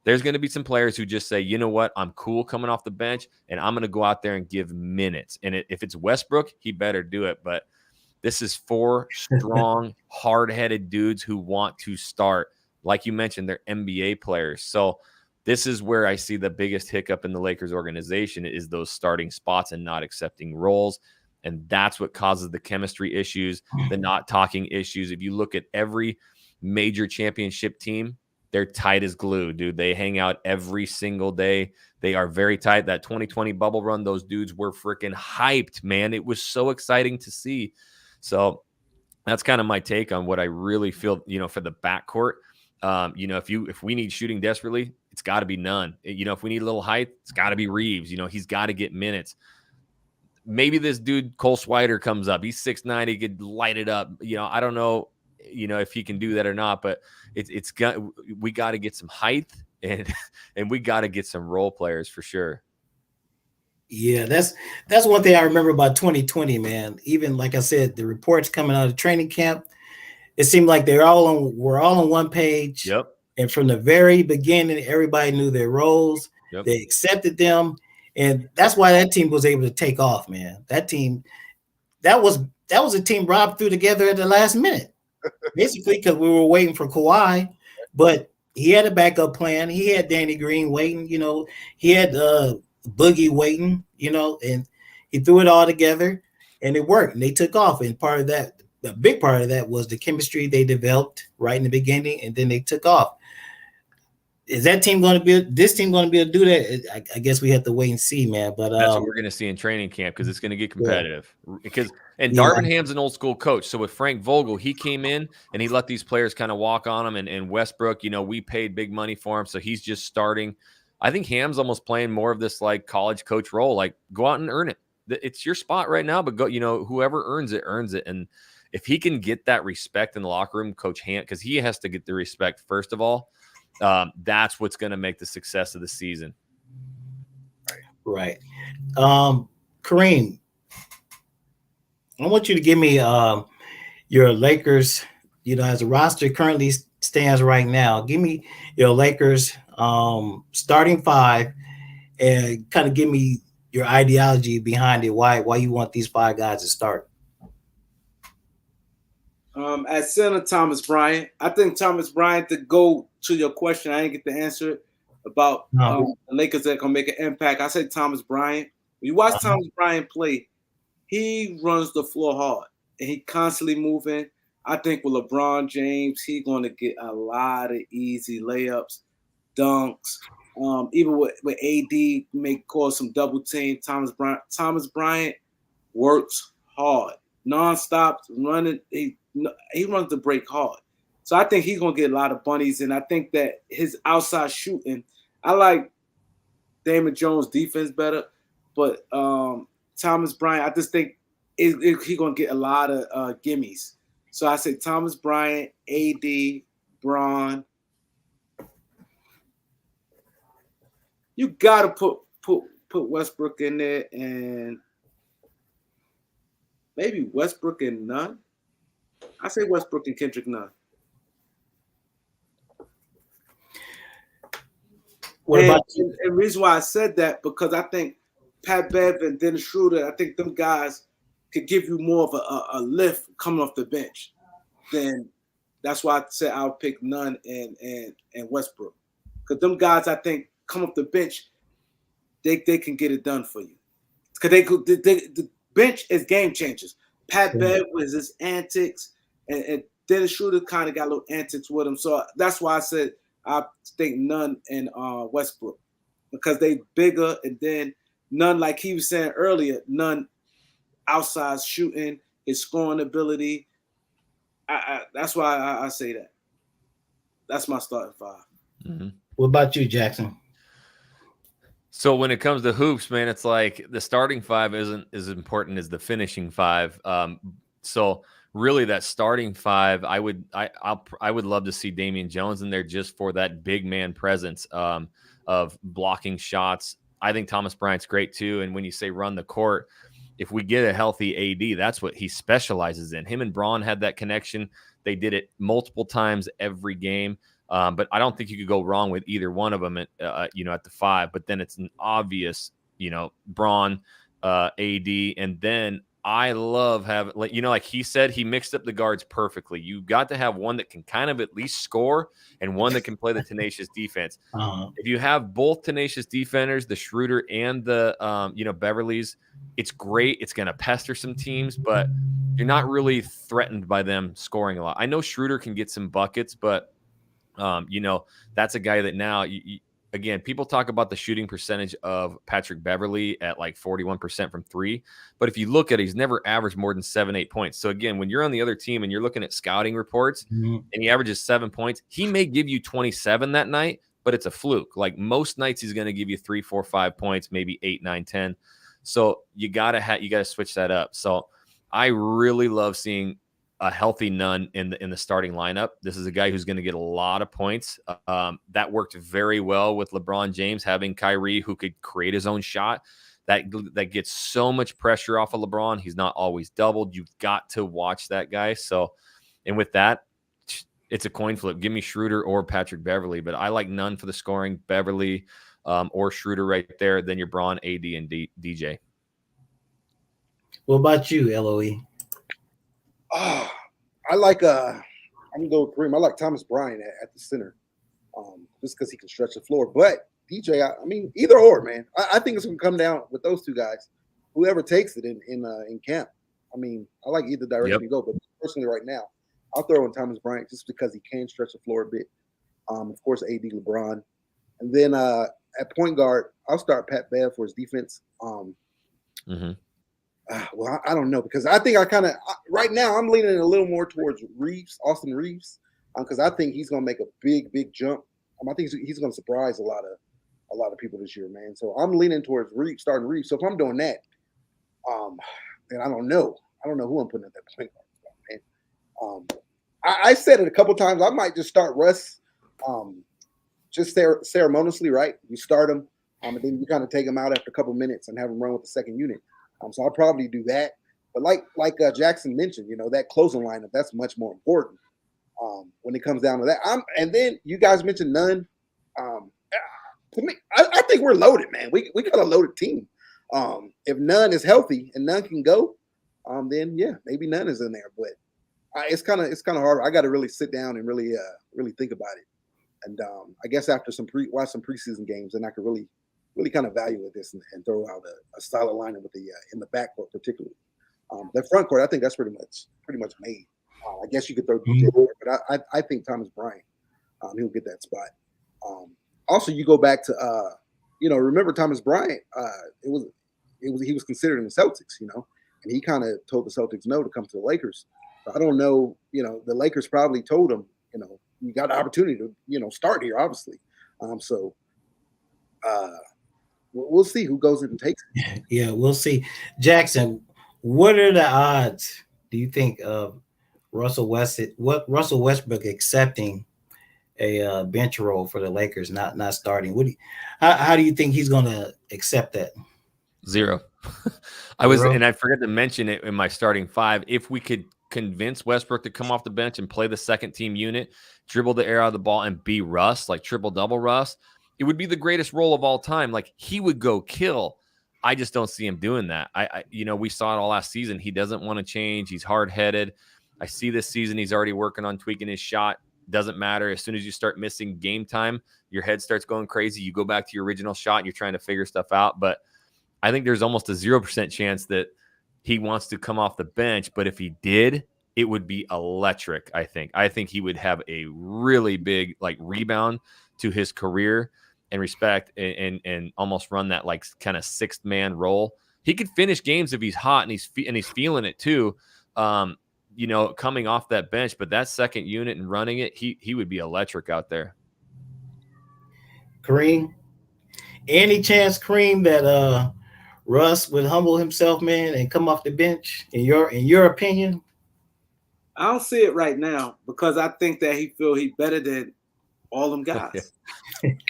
There's going to be some players who just say, you know what, I'm cool coming off the bench, and I'm going to go out there and give minutes. And if it's Westbrook, he better do it. But this is 4 strong, hard-headed dudes who want to start. Like you mentioned, they're NBA players. So this is where I see the biggest hiccup in the Lakers organization is those starting spots and not accepting roles. And that's what causes the chemistry issues, the not talking issues. If you look at every major championship team, they're tight as glue, dude. They hang out every single day. They are very tight. That 2020 bubble run, those dudes were freaking hyped, man. It was so exciting to see. So that's kind of my take on what I really feel, for the backcourt. If we need shooting desperately, it's got to be Nunn. If we need a little height, it's got to be Reeves. He's got to get minutes. Maybe this dude Cole Swider comes up. He's 6'9". He could light it up. I don't know, if he can do that or not. But we got to get some height and we got to get some role players for sure. Yeah, that's one thing I remember about 2020, man. Even like I said, the reports coming out of training camp, it seemed like we're all on one page. Yep. And from the very beginning, everybody knew their roles. Yep. They accepted them. And that's why that team was able to take off, man. That team, that was a team Rob threw together at the last minute, basically, because we were waiting for Kawhi. But he had a backup plan. He had Danny Green waiting, he had Boogie waiting, and he threw it all together, and it worked. And they took off. And part of that, a big part of that, was the chemistry they developed right in the beginning, and then they took off. Is this team going to be able to do that? I guess we have to wait and see, man. But that's what we're going to see in training camp, because it's going to get competitive. Darvin Ham's an old school coach. So with Frank Vogel, he came in and he let these players kind of walk on him. And Westbrook, we paid big money for him, so he's just starting. I think Ham's almost playing more of this like college coach role, like go out and earn it. it's your spot right now. But go, whoever earns it. And if he can get that respect in the locker room, Coach Hant, because he has to get the respect first of all. That's what's going to make the success of the season. Right. Kareem, I want you to give me your Lakers, as a roster currently stands right now. Give me your Lakers starting five and kind of give me your ideology behind it. Why you want these five guys to start? At center, Thomas Bryant. I think Thomas Bryant, to go to your question, I didn't get the answer about the Lakers that can make an impact. I say Thomas Bryant. When you watch Thomas Bryant play, he runs the floor hard and he constantly moving. I think with LeBron James, he's going to get a lot of easy layups, dunks. Even with AD, may cause some double team. Thomas Bryant works hard, nonstop running. He runs the break hard. So I think he's going to get a lot of bunnies. And I think that his outside shooting, I like Damon Jones' defense better. But Thomas Bryant, I just think he's going to get a lot of gimmies. So I say Thomas Bryant, AD, Bron. You got to put Westbrook in there, and maybe Westbrook and Nunn. I say Westbrook and Kendrick Nunn. And the reason why I said that, because I think Pat Bev and Dennis Schroeder, I think them guys could give you more of a lift coming off the bench. Then that's why I said I'll pick Nunn and Westbrook. Because them guys, I think, come off the bench, they can get it done for you. Because the bench is game changers. Pat Bev with his antics, and Dennis Schroeder kind of got little antics with him. So that's why I said I think Nunn and Westbrook, because they bigger, and then Nunn, like he was saying earlier, Nunn outside shooting, his scoring ability. That's why I say that. That's my starting five. Mm-hmm. What about you, Jackson? So when it comes to hoops, man, it's like the starting five isn't as important as the finishing five. So really, that starting five, I would love to see Damian Jones in there just for that big man presence of blocking shots. I think Thomas Bryant's great too. And when you say run the court, if we get a healthy AD, that's what he specializes in. Him and Braun had that connection. They did it multiple times every game. But I don't think you could go wrong with either one of them at the five. But then it's an obvious, Braun, AD, and then I love having, like he said, he mixed up the guards perfectly. You got to have one that can kind of at least score and one that can play the tenacious defense. If you have both tenacious defenders, the Schroeder and the Beverleys, it's great. It's going to pester some teams, but you're not really threatened by them scoring a lot. I know Schroeder can get some buckets, but that's a guy that now, again, people talk about the shooting percentage of Patrick Beverley at like 41% from three. But if you look at it, he's never averaged more than 7-8 points. So again, when you're on the other team and you're looking at scouting reports and he averages 7 points, he may give you 27 that night, but it's a fluke. Like most nights, he's going to give you 3, 4, 5 points, maybe 8, 9, 10. So you got to switch that up. So I really love seeing a healthy Nunn in the starting lineup. This is a guy who's going to get a lot of points. That worked very well with LeBron James, having Kyrie who could create his own shot. That gets so much pressure off of LeBron. He's not always doubled. You've got to watch that guy. So, and with that, it's a coin flip. Give me Schroeder or Patrick Beverley, but I like Nunn for the scoring. Beverley or Schroeder right there. Then your Braun, AD, and DJ. What about you, LOE? I like I'm gonna go with Kareem. I like Thomas Bryant at the center, just because he can stretch the floor. But DJ, I mean, either or, man. I think it's gonna come down with those two guys. Whoever takes it in camp. I mean, I like either direction you go, but personally, right now, I'll throw in Thomas Bryant just because he can stretch the floor a bit. Of course, AD, LeBron, and then at point guard, I'll start Pat Bev for his defense. Well, I don't know, because I think right now I'm leaning a little more towards Austin Reeves, because I think he's gonna make a big jump. I think he's gonna surprise a lot of people this year, man. So I'm leaning towards starting Reeves. So if I'm doing that, And I don't know who I'm putting at that point guard. Man. I said it a couple times. I might just start Russ, just ceremoniously, right? You start him, and then you kind of take him out after a couple minutes and have him run with the second unit. So I'll probably do that. But like Jackson mentioned, that closing lineup, that's much more important when it comes down to that. And then you guys mentioned Nunn. To me, I think we're loaded, man. We got a loaded team. If Nunn is healthy and Nunn can go, then yeah, maybe Nunn is in there. But it's kind of hard. I got to really sit down and really think about it. And I guess after watch some preseason games, then I could really kind of evaluate this and throw out a solid lineup with the in the backcourt particularly. The front court, I think that's pretty much made. I guess you could throw DJ there, but I think Thomas Bryant, he'll get that spot. Also, you go back to remember Thomas Bryant? He was considered in the Celtics, and he kind of told the Celtics no to come to the Lakers. So I don't know, the Lakers probably told him, you got an opportunity to start here, obviously. We'll see who goes in and takes it. Yeah, we'll see. Jackson, what are the odds, do you think, of Russell Westbrook accepting a bench role for the Lakers, not starting? How do you think he's going to accept that? 0. I forgot to mention it in my starting 5. If we could convince Westbrook to come off the bench and play the second team unit, dribble the air out of the ball, and be Russ, like triple double Russ, it would be the greatest role of all time. Like, he would go kill. I just don't see him doing that. We saw it all last season. He doesn't want to change. He's hard-headed. I see this season he's already working on tweaking his shot. Doesn't matter. As soon as you start missing game time, your head starts going crazy. You go back to your original shot and you're trying to figure stuff out. But I think there's almost a 0% chance that he wants to come off the bench. But if he did, it would be electric, I think. I think he would have a really big rebound to his career and respect and almost run that kind of sixth man role. He could finish games if he's hot and he's feeling it too. Coming off that bench, but that second unit and running it, he would be electric out there. Kareem, any chance, Kareem, that Russ would humble himself, man, and come off the bench? In your opinion? I don't see it right now because I think that he better than all them guys.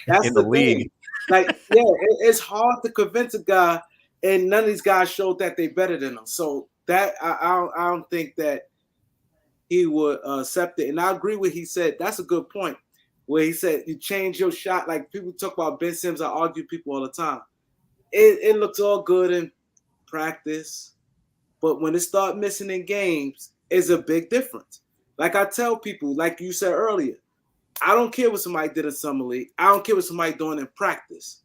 That's in the league. It's hard to convince a guy, and none of these guys showed that they better than him. So that I don't think that he would accept it. And I agree with he said. That's a good point. Where he said you change your shot. Like people talk about Ben Simmons, I argue people all the time. It looks all good in practice, but when it start missing in games, it's a big difference. Like I tell people, like you said earlier, I don't care what somebody did in summer league. I don't care what somebody doing in practice.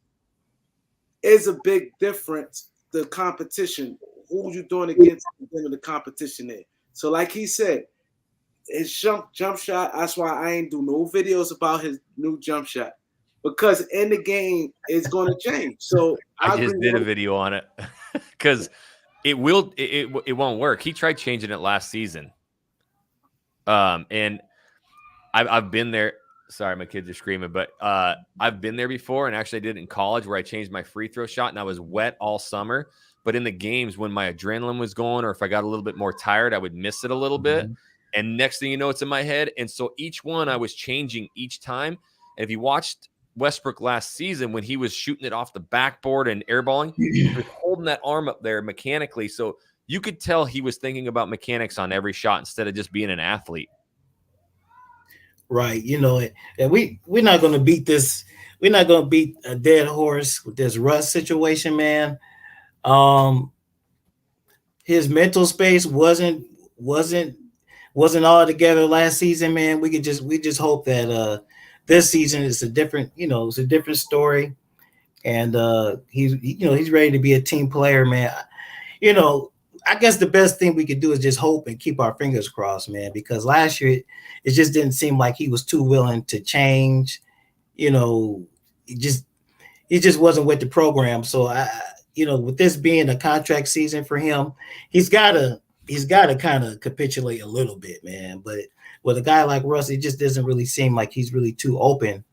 It's a big difference. The competition, who you doing against, the competition there. So, like he said, his jump shot. That's why I ain't do no videos about his new jump shot because in the game it's going to change. So I just did a video on it because it won't work. He tried changing it last season, and I've been there. Sorry, my kids are screaming, but I've been there before, and actually I did it in college where I changed my free throw shot, and I was wet all summer. But in the games, when my adrenaline was going, or if I got a little bit more tired, I would miss it a little bit. And next thing you know, it's in my head. And so each one I was changing each time. And if you watched Westbrook last season, when he was shooting it off the backboard and airballing, he was holding that arm up there mechanically. So you could tell he was thinking about mechanics on every shot instead of just being an athlete. Right. And we're not going to beat this. We're not going to beat a dead horse with this Russ situation, man. His mental space wasn't all together last season, man. We just hope that this season is a different, it's a different story, and he's ready to be a team player, man. I guess the best thing we could do is just hope and keep our fingers crossed, man, because last year it just didn't seem like he was too willing to change. He just wasn't with the program. So with this being a contract season for him, he's got to kind of capitulate a little bit, man. But with a guy like Russ, it just doesn't really seem like he's really too open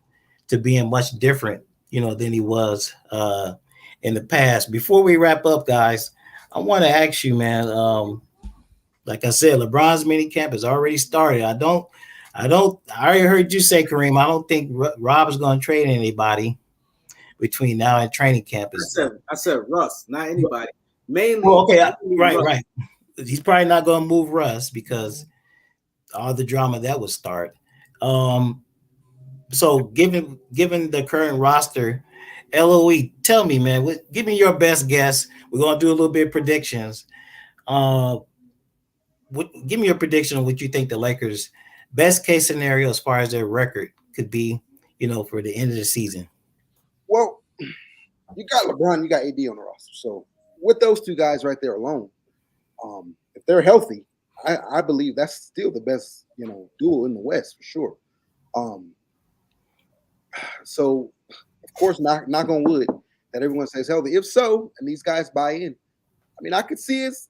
to being much different, than he was in the past. Before we wrap up, guys, I want to ask you, man. Like I said, LeBron's mini camp has already started. I already heard you say, Kareem. I don't think Rob is going to trade anybody between now and training camp. I said Russ, not anybody. Well, Mainly, okay, mainly right, Russ. right. He's probably not going to move Russ because all the drama that would start. Um, so given the current roster, LOE, tell me, man, give me your best guess. We're gonna do a little bit of predictions. Uh, give me your prediction on what you think the Lakers' best case scenario as far as their record could be, for the end of the season. Well, you got LeBron, you got AD on the roster. So with those two guys right there alone, if they're healthy, I believe that's still the best, duo in the West for sure. So of course, knock on wood that everyone stays healthy. If so, and these guys buy in, I mean, I could see us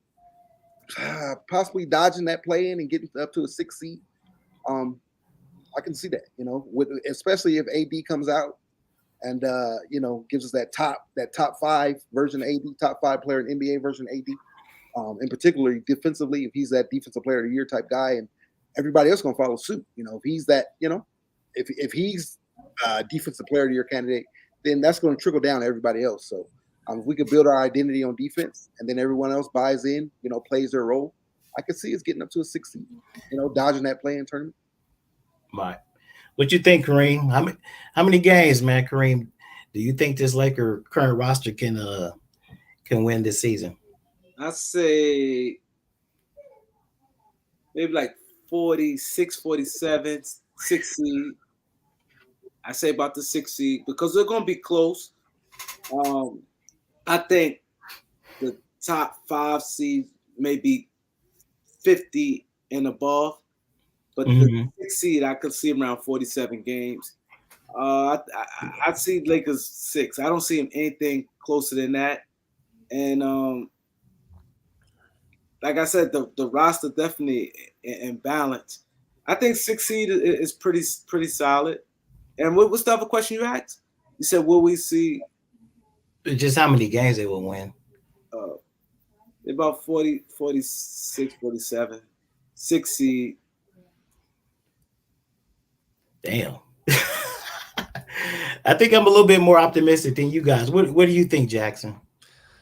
possibly dodging that play in and getting up to a 6 seed. I can see that, with especially if AD comes out and gives us that top five version of AD, top five player in NBA version of AD. In particular, defensively, if he's that defensive player of the year type guy, and everybody else gonna follow suit. If he's that, if he's defensive player of the year candidate, then that's going to trickle down to everybody else. So if we could build our identity on defense, and then everyone else buys in, plays their role, I could see us getting up to a 6 seed, dodging that play-in tournament. Right. What you think, Kareem? How many games, man, Kareem, do you think this Laker current roster can win this season? I say maybe like 46, 47, 6 seed. I say about the 6 seed because they're going to be close. I think the top 5 seed may be 50 and above, but the 6 seed I could see around 47 games. I see Lakers 6. I don't see him anything closer than that. And like I said, the roster definitely in balance. I think 6 seed is pretty solid. And what's the other question you asked? You said, will we see? Just how many games they will win? About 40, 46, 47. 6 seed. Damn. I think I'm a little bit more optimistic than you guys. What do you think, Jackson?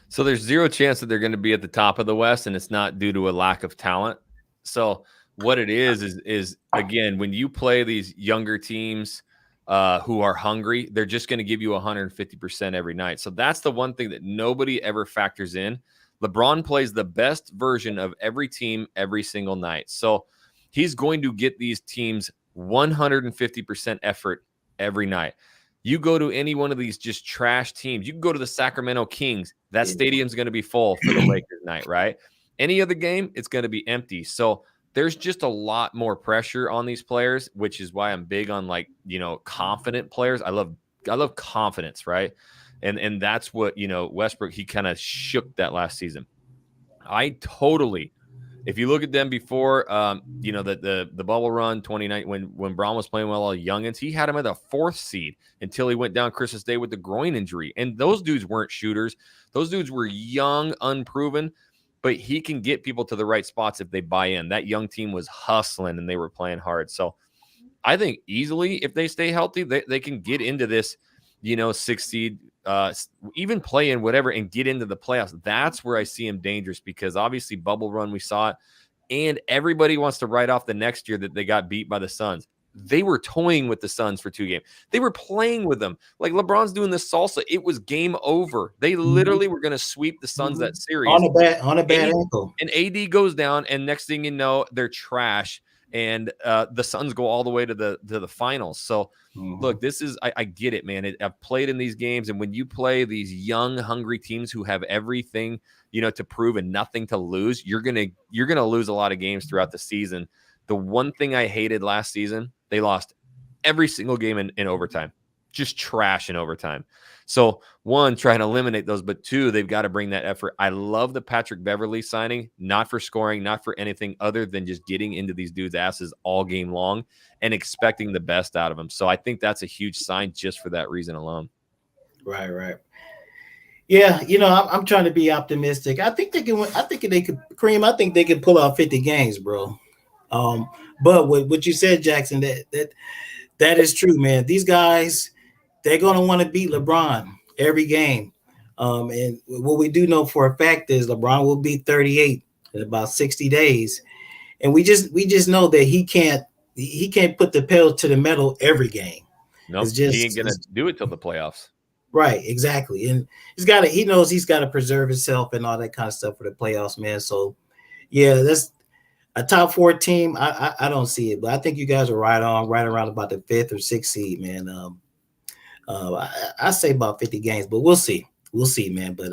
So there's zero chance that they're going to be at the top of the West, and it's not due to a lack of talent. So what it is again, when you play these younger teams who are hungry, they're just going to give you 150% every night. So that's the one thing that nobody ever factors in. LeBron plays the best version of every team every single night. So he's going to get these teams 150% effort every night. You go to any one of these just trash teams. You can go to the Sacramento Kings. That stadium's going to be full for the Lakers night, right? Any other game, it's going to be empty. So there's just a lot more pressure on these players, which is why I'm big on confident players. I love confidence, right? And that's what, Westbrook, he kind of shook that last season. If you look at them before, the bubble run 29 when Braun was playing well, all the youngins, he had him at the 4th seed until he went down Christmas Day with the groin injury. And those dudes weren't shooters. Those dudes were young, unproven, but he can get people to the right spots if they buy in. That young team was hustling and they were playing hard. So I think easily, if they stay healthy, they can get into this, 6 seed, even play in whatever and get into the playoffs. That's where I see him dangerous because obviously bubble run, we saw it. And everybody wants to write off the next year that they got beat by the Suns. They were toying with the Suns for 2 games. They were playing with them. Like LeBron's doing the salsa. It was game over. They literally were going to sweep the Suns that series. On a bad ankle. And AD goes down, and next thing you know, they're trash. And the Suns go all the way to the finals. So, look, this is I get it, man. I've played in these games, and when you play these young, hungry teams who have everything, to prove and nothing to lose, you're gonna lose a lot of games throughout the season. The one thing I hated last season, they lost every single game in overtime. Just trash in overtime. So, 1, try to eliminate those, but 2, they've got to bring that effort. I love the Patrick Beverley signing, not for scoring, not for anything other than just getting into these dudes' asses all game long and expecting the best out of them. So I think that's a huge sign just for that reason alone. Right. Yeah, I'm trying to be optimistic. I think they can win. I think they could, Kareem. I think they could pull out 50 games, bro. Um, but what you said, Jackson, that is true, man. These guys, they're gonna want to beat LeBron every game. And what we do know for a fact is LeBron will be 38 in about 60 days, and we just know that he can't put the pedal to the metal every game. It's Nope, he ain't just gonna do it till the playoffs. right, exactly, and he knows he's got to preserve himself and all that kind of stuff for the playoffs, man. So yeah, that's a top four team. I don't see it, but I think you guys are right around about the fifth or sixth seed, man. I say about 50 games, but we'll see, man. But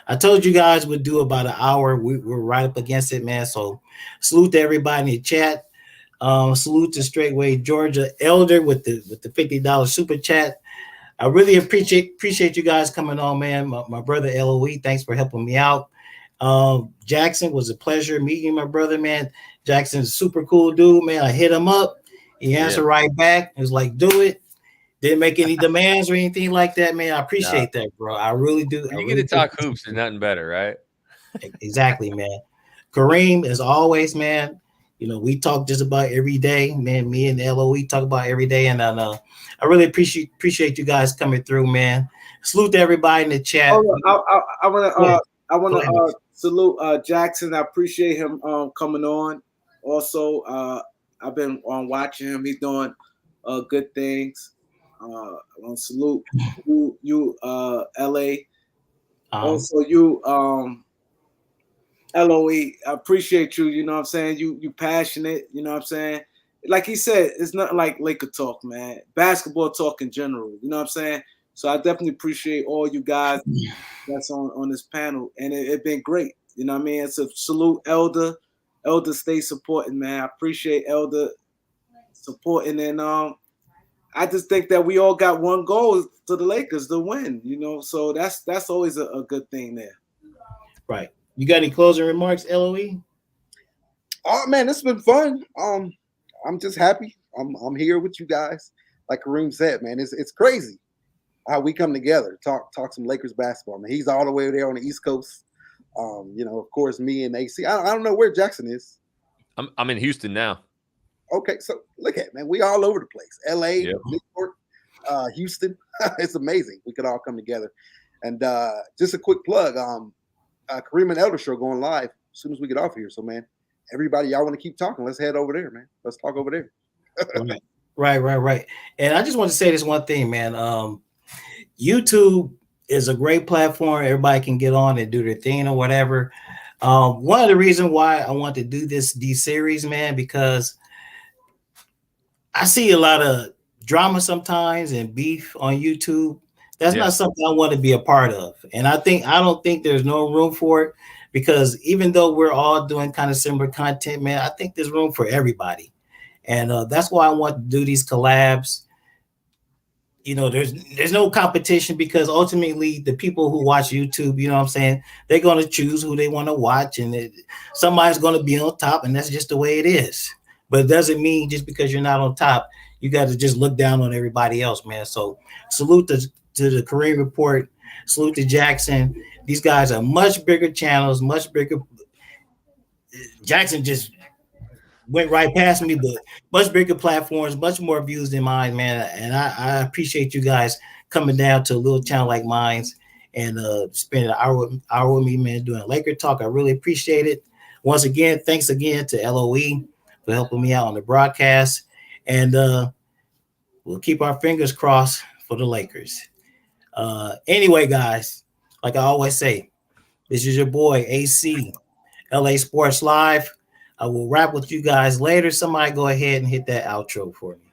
I told you guys we'd do about an hour. We're right up against it, man. So salute to everybody in the chat. Salute to Straightway Georgia Elder with the $50 super chat. I really appreciate you guys coming on, man. My brother LOE, thanks for helping me out. Jackson, was a pleasure meeting my brother, man. Jackson's a super cool dude, man. I hit him up. He answered right back. He was like, do it. Didn't make any demands or anything like that, man. I appreciate that, bro. I really do. When you get to talk hoops, there's nothing better, right? Exactly, man. Kareem, as always, man. We talk just about every day, man. Me and LOE talk about every day, and I really appreciate you guys coming through, man. Salute to everybody in the chat. I want to salute Jackson. I appreciate him coming on. Also, I've been watching him. He's doing good things. I want to salute you, LA. Also, you, LOE. I appreciate you. You know what I'm saying? You passionate. You know what I'm saying? Like he said, it's not like Laker talk, man. Basketball talk in general. You know what I'm saying? So I definitely appreciate all you guys that's on this panel, and it been great. You know what I mean? It's a salute, Elder. Elder, stay supporting, man. I appreciate Elder supporting, and I just think that we all got one goal to the Lakers to win. So that's always a good thing there. Right. You got any closing remarks, LOE? Oh man, it's been fun. I'm just happy. I'm here with you guys. Like Kareem said, man, it's crazy how we come together, talk some Lakers basketball. Man, he's all the way there on the East Coast. Of course, me and AC. I don't know where Jackson is. I'm in Houston now. Okay, so look at man, we all over the place. LA, New York, Houston. It's amazing. We could all come together. And just a quick plug. Kareem and Elder show going live as soon as we get off here. So man, everybody, y'all want to keep talking? Let's head over there, man. Let's talk over there. Right. And I just want to say this one thing, man. YouTube is a great platform. Everybody can get on and do their thing or whatever. One of the reasons why I want to do these series, man, because I see a lot of drama sometimes and beef on YouTube. That's not something I want to be a part of. And I don't think there's no room for it, because even though we're all doing kind of similar content, man, I think there's room for everybody. And that's why I want to do these collabs. There's no competition, because ultimately the people who watch YouTube, you know what I'm saying, they're going to choose who they want to watch, and somebody's going to be on top, and that's just the way it is. But it doesn't mean just because you're not on top, you got to just look down on everybody else, man. So salute to the Kareem Report, salute to Jackson. These guys are much bigger channels, much bigger. Jackson just went right past me, but much bigger platforms, much more views than mine, man. And I appreciate you guys coming down to a little channel like mine's and spending an hour with me, man, doing Laker talk. I really appreciate it. Once again, thanks again to LOE for helping me out on the broadcast. And we'll keep our fingers crossed for the Lakers. Anyway, guys, like I always say, this is your boy AC, LA Sports Live. I will wrap with you guys later. Somebody go ahead and hit that outro for me.